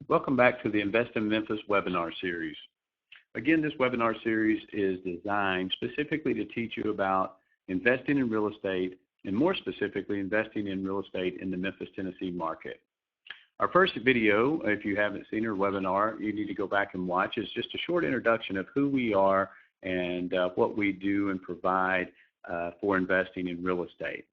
Welcome back to the Invest in Memphis webinar series. Again, this webinar series is designed specifically to teach you about investing in real estate, and more specifically, investing in real estate in the Memphis, Tennessee market. Our first video, if you haven't seen our webinar, you need to go back and watch. It's just a short introduction of who we are and what we do and provide for investing in real estate.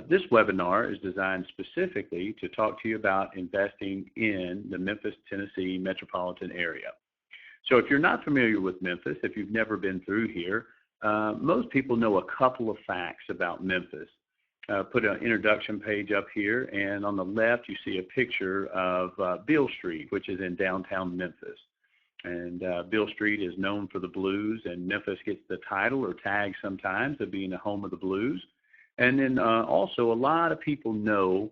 This webinar is designed specifically to talk to you about investing in the Memphis, Tennessee metropolitan area. So if you're not familiar with Memphis, if you've never been through here, most people know a couple of facts about Memphis. Put an introduction page up here, and on the left you see a picture of Beale Street, which is in downtown Memphis. And Beale Street is known for the blues, and Memphis gets the title or tag sometimes of being the home of the blues. And then also a lot of people know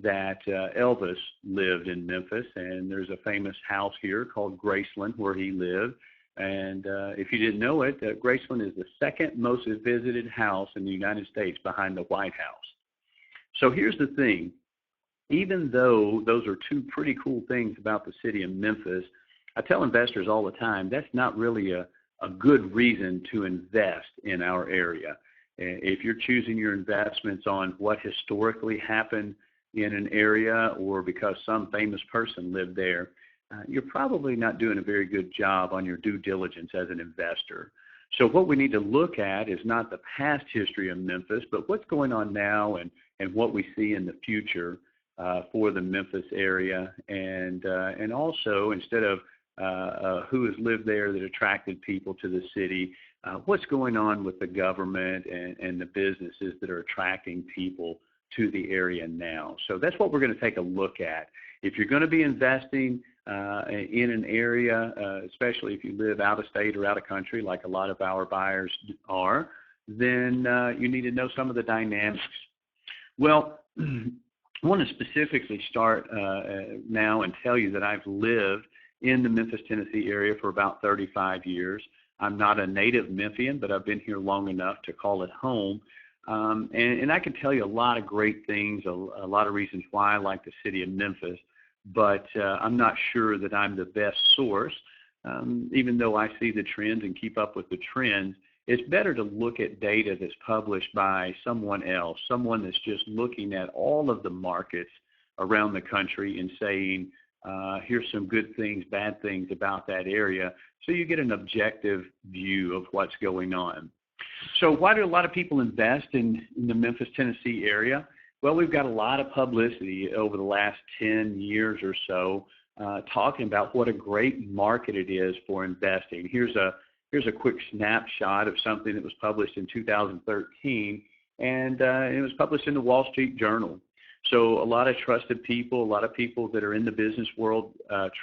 that Elvis lived in Memphis, and there's a famous house here called Graceland where he lived. And if you didn't know it, Graceland is the second most visited house in the United States behind the White House. So here's the thing. Even though those are two pretty cool things about the city of Memphis, I tell investors all the time that's not really a good reason to invest in our area. If you're choosing your investments on what historically happened in an area or because some famous person lived there, you're probably not doing a very good job on your due diligence as an investor. So what we need to look at is not the past history of Memphis, but what's going on now and what we see in the future for the Memphis area. And also, instead of who has lived there that attracted people to the city, what's going on with the government and the businesses that are attracting people to the area now. So that's what we're going to take a look at. If you're going to be investing in an area, especially if you live out of state or out of country like a lot of our buyers are, then you need to know some of the dynamics. Well, I want to specifically start now and tell you that I've lived in the Memphis, Tennessee area for about 35 years. I'm not a native Memphian, but I've been here long enough to call it home. And I can tell you a lot of great things, a lot of reasons why I like the city of Memphis, but I'm not sure that I'm the best source. Even though I see the trends and keep up with the trends, it's better to look at data that's published by someone else, someone that's just looking at all of the markets around the country and saying, here's some good things, bad things about that area, so you get an objective view of what's going on. So why do a lot of people invest in the Memphis, Tennessee area? Well, we've got a lot of publicity over the last 10 years or so talking about what a great market it is for investing. Here's a quick snapshot of something that was published in 2013, and it was published in the Wall Street Journal. So a lot of trusted people, a lot of people that are in the business world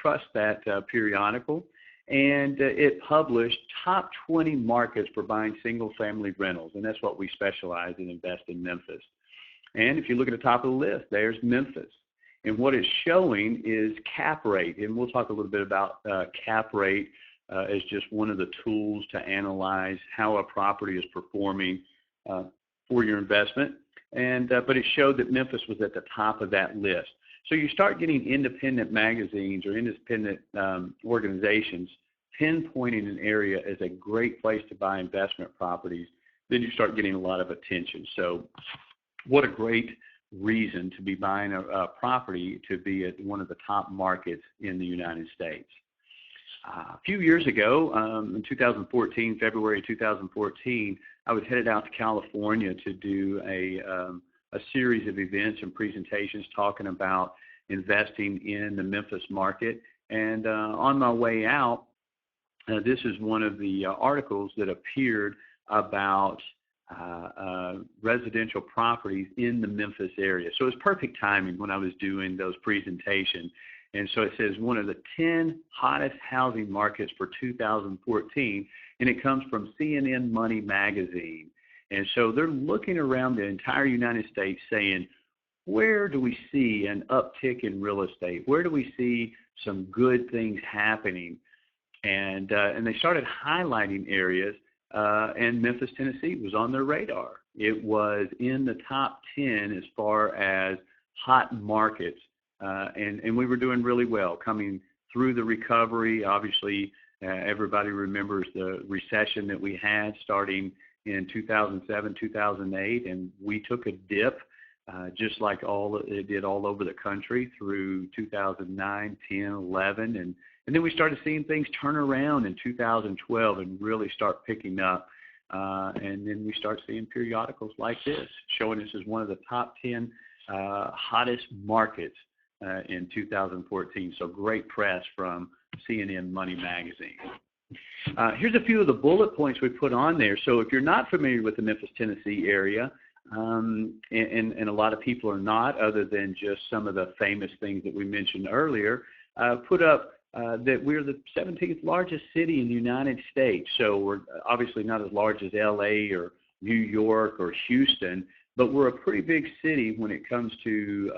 trust that periodical. And it published top 20 markets for buying single-family rentals, and that's what we specialize in, Invest in Memphis. And if you look at the top of the list, there's Memphis. And what it's showing is cap rate, and we'll talk a little bit about cap rate as just one of the tools to analyze how a property is performing for your investment. And but it showed that Memphis was at the top of that list. So you start getting independent magazines or independent organizations pinpointing an area as a great place to buy investment properties, then you start getting a lot of attention. So what a great reason to be buying a property to be at one of the top markets in the United States. A few years ago, in 2014, February 2014, I was headed out to California to do a series of events and presentations talking about investing in the Memphis market. And on my way out, this is one of the articles that appeared about residential properties in the Memphis area. So it was perfect timing when I was doing those presentations. And so it says one of the 10 hottest housing markets for 2014, and it comes from CNN Money magazine. And so they're looking around the entire United States saying, where do we see an uptick in real estate? Where do we see some good things happening? And they started highlighting areas, and Memphis, Tennessee was on their radar. It was in the top 10 as far as hot markets and we were doing really well coming through the recovery. Obviously, everybody remembers the recession that we had starting in 2007, 2008, and we took a dip just like it did all over the country through 2009, 10, 11, and then we started seeing things turn around in 2012 and really start picking up. And then we start seeing periodicals like this showing us as one of the top 10 hottest markets in 2014. So great press from CNN Money Magazine. Here's a few of the bullet points we put on there. So if you're not familiar with the Memphis, Tennessee area, and a lot of people are not, other than just some of the famous things that we mentioned earlier, put up that we're the 17th largest city in the United States. So we're obviously not as large as LA or New York or Houston, but we're a pretty big city when it comes to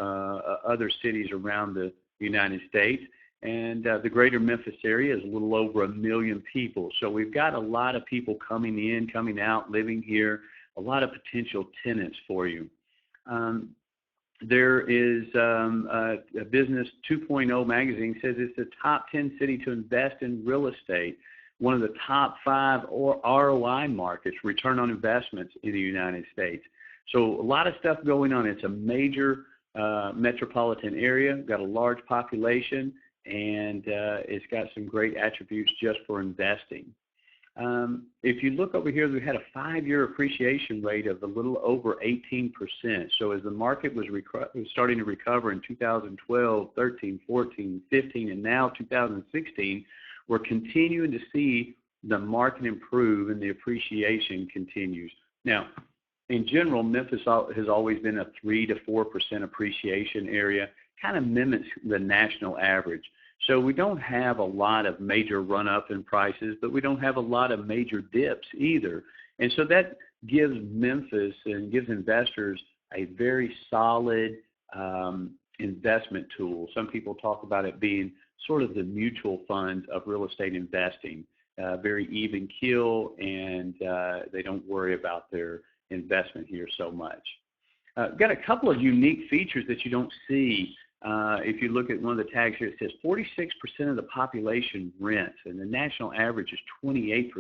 other cities around the United States. And the greater Memphis area is a little over 1 million people. So we've got a lot of people coming in, coming out, living here, a lot of potential tenants for you. There is a Business 2.0 magazine says it's the top 10 city to invest in real estate, one of the top 5 ROI markets, return on investments in the United States. So a lot of stuff going on. It's a major metropolitan area, got a large population, and it's got some great attributes just for investing. If you look over here, we had a 5-year appreciation rate of a little over 18%. So as the market was starting to recover in 2012, 13, 14, 15, and now 2016, we're continuing to see the market improve and the appreciation continues. Now, in general, Memphis has always been a 3 to 4% appreciation area, kind of mimics the national average. So we don't have a lot of major run-up in prices, but we don't have a lot of major dips either. And so that gives Memphis and gives investors a very solid investment tool. Some people talk about it being sort of the mutual funds of real estate investing, very even keel, and they don't worry about their investment here so much. Got a couple of unique features that you don't see. If you look at one of the tags here, it says 46% of the population rents, and the national average is 28%.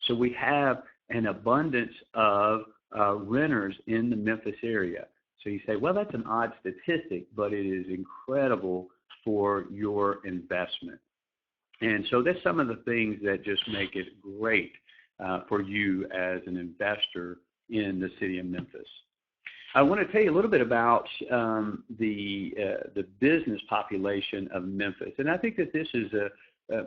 So we have an abundance of renters in the Memphis area. So you say, well, that's an odd statistic, but it is incredible for your investment. And so that's some of the things that just make it great for you as an investor in the city of Memphis. I want to tell you a little bit about the business population of Memphis, and I think that this is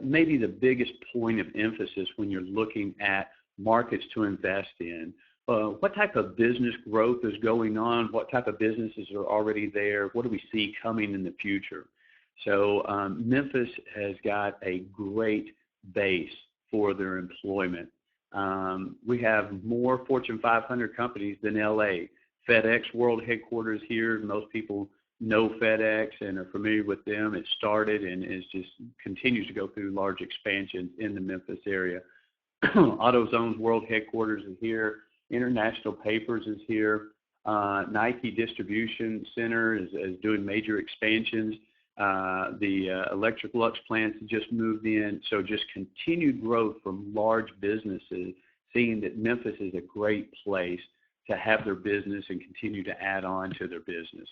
maybe the biggest point of emphasis when you're looking at markets to invest in. What type of business growth is going on? What type of businesses are already there? What do we see coming in the future? So Memphis has got a great base for their employment. We have more Fortune 500 companies than LA. FedEx World Headquarters here. Most people know FedEx and are familiar with them. It started and continues to go through large expansions in the Memphis area. AutoZone's World Headquarters is here. International Papers is here. Nike Distribution Center is doing major expansions. The Electrolux plants just moved in. So just continued growth from large businesses, seeing that Memphis is a great place to have their business and continue to add on to their business.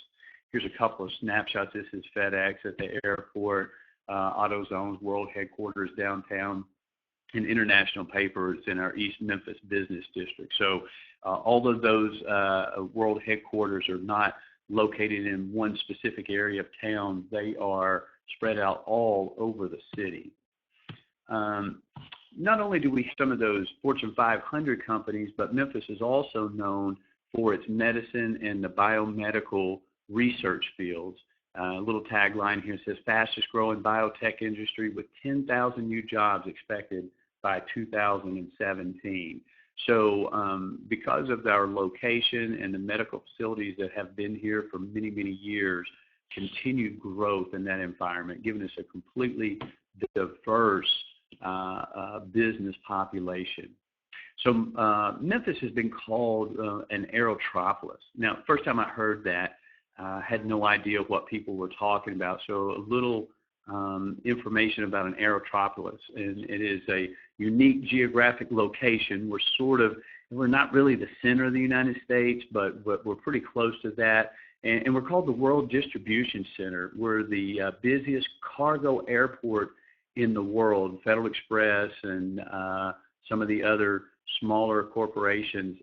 Here's a couple of snapshots. This is FedEx at the airport, AutoZone's World Headquarters downtown, and International Papers in our East Memphis Business District. So all of those World Headquarters are not located in one specific area of town. They are spread out all over the city. Not only do we have some of those Fortune 500 companies, but Memphis is also known for its medicine and the biomedical research fields. A little tagline here says, fastest growing biotech industry with 10,000 new jobs expected by 2017. So because of our location and the medical facilities that have been here for many, many years, continued growth in that environment, giving us a completely diverse business population. So Memphis has been called an aerotropolis. Now, first time I heard that, had no idea what people were talking about. So a little information about an aerotropolis, and it is a unique geographic location. We're not really the center of the United States, but we're pretty close to that. And we're called the World Distribution Center. We're the busiest cargo airport in the world. Federal Express and some of the other smaller corporations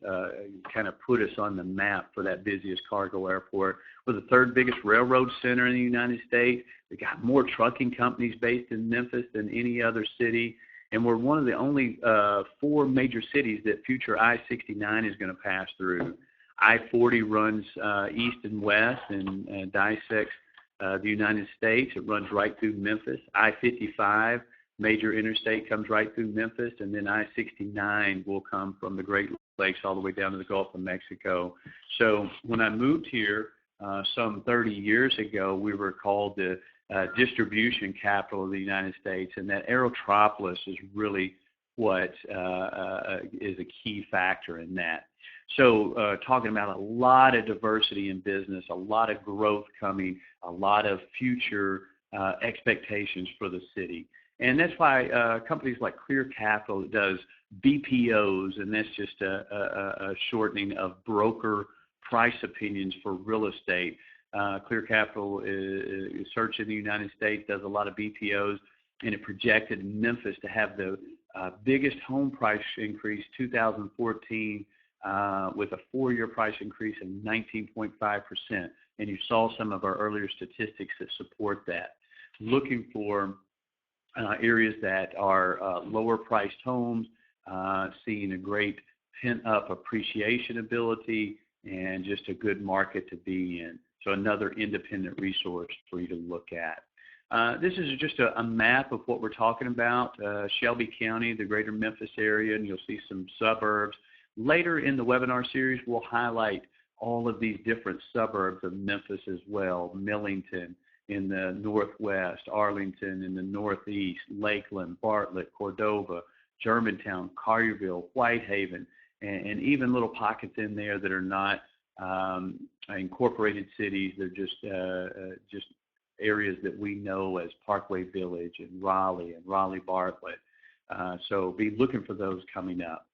kind of put us on the map for that busiest cargo airport. We're the third biggest railroad center in the United States. We got more trucking companies based in Memphis than any other city. And we're one of the only 4 major cities that future I-69 is going to pass through. I-40 runs east and west and dissects the United States. It runs right through Memphis. I-55, major interstate, comes right through Memphis, and then I-69 will come from the Great Lakes all the way down to the Gulf of Mexico. So when I moved here some 30 years ago, we were called the distribution capital of the United States, and that aerotropolis is really what is a key factor in that. So talking about a lot of diversity in business, a lot of growth coming, a lot of future expectations for the city. And that's why companies like Clear Capital does BPOs, and that's just a shortening of broker price opinions for real estate. Clear Capital is search in the United States, does a lot of BPOs, and it projected Memphis to have the biggest home price increase 2014 with a 4-year price increase of 19.5%. And you saw some of our earlier statistics that support that. Looking for areas that are lower priced homes, seeing a great pent-up appreciation ability, and just a good market to be in. So another independent resource for you to look at. This is just a map of what we're talking about. Shelby County, the greater Memphis area, and you'll see some suburbs. Later in the webinar series, we'll highlight all of these different suburbs of Memphis as well. Millington in the northwest, Arlington in the northeast, Lakeland, Bartlett, Cordova, Germantown, Collierville, Whitehaven, and even little pockets in there that are not incorporated cities. They're just areas that we know as Parkway Village and Raleigh Bartlett. So be looking for those coming up.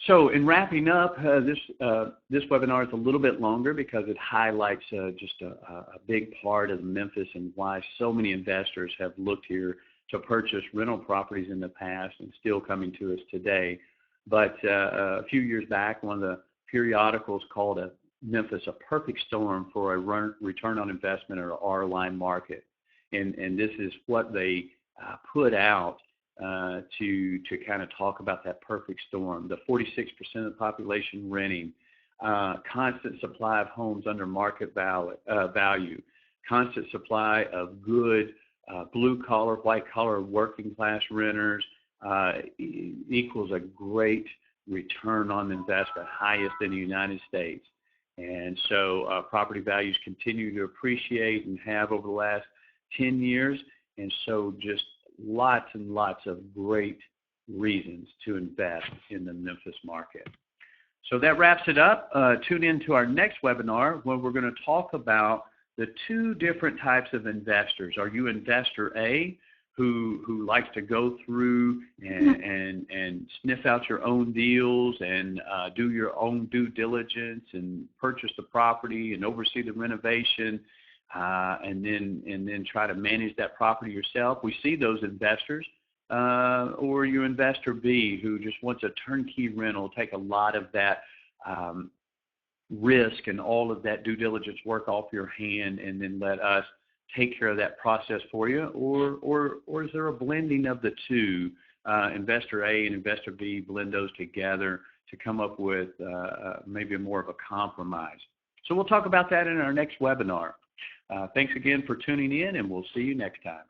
So in wrapping up, this webinar is a little bit longer because it highlights just a big part of Memphis and why so many investors have looked here to purchase rental properties in the past and still coming to us today. But a few years back, one of the periodicals called Memphis a perfect storm for a return on investment or ROI market. And this is what they put out to kind of talk about that perfect storm. The 46% of the population renting, constant supply of homes under market value, constant supply of good blue-collar, white-collar, working-class renters equals a great return on investment, highest in the United States. And so property values continue to appreciate and have over the last 10 years. And so just lots and lots of great reasons to invest in the Memphis market. So that wraps it up. Tune in to our next webinar where we're going to talk about the 2 different types of investors. Are you investor A, who likes to go through and sniff out your own deals and do your own due diligence and purchase the property and oversee the renovation and then try to manage that property yourself? We see those investors. Or you investor B, who just wants a turnkey rental, take a lot of that risk and all of that due diligence work off your hand and then let us take care of that process for you, or is there a blending of the 2, investor A and investor B, blend those together to come up with maybe more of a compromise? So we'll talk about that in our next webinar. Thanks again for tuning in, and we'll see you next time.